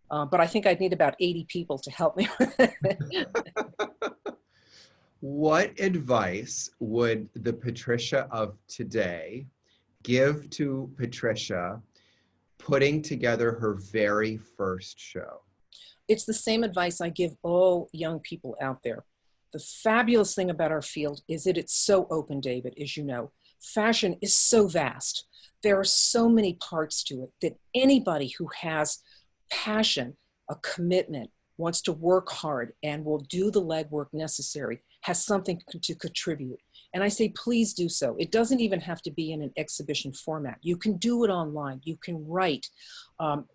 But I think I'd need about 80 people to help me with it. What advice would the Patricia of today give to Patricia putting together her very first show? It's the same advice I give all young people out there. The fabulous thing about our field is that it's so open, David, as you know. Fashion is so vast. There are so many parts to it that anybody who has passion, a commitment, wants to work hard and will do the legwork necessary, has something to contribute. And I say, please do so. It doesn't even have to be in an exhibition format. You can do it online. You can write.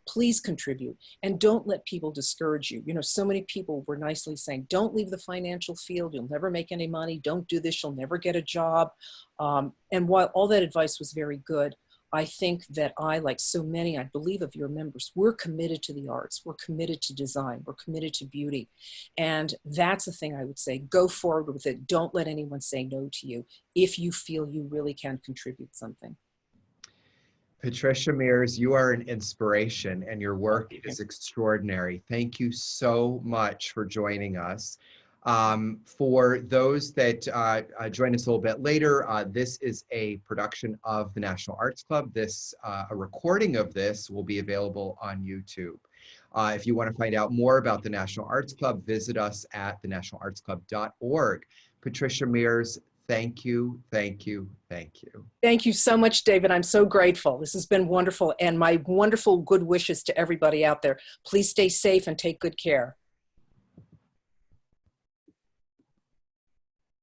Please contribute. And don't let people discourage you. You know, so many people were nicely saying, don't leave the financial field. You'll never make any money. Don't do this. You'll never get a job. And while all that advice was very good, I think that I, like so many, I believe, of your members, we're committed to the arts. We're committed to design. We're committed to beauty. And that's the thing I would say. Go forward with it. Don't let anyone say no to you if you feel you really can contribute something. Patricia Mears, you are an inspiration and your work is extraordinary. Thank you so much for joining us. For those that join us a little bit later, this is a production of the National Arts Club. A recording of this will be available on YouTube. If you want to find out more about the National Arts Club, visit us at thenationalartsclub.org. Patricia Mears, thank you, thank you, thank you. Thank you so much, David. I'm so grateful. This has been wonderful. And my wonderful good wishes to everybody out there. Please stay safe and take good care.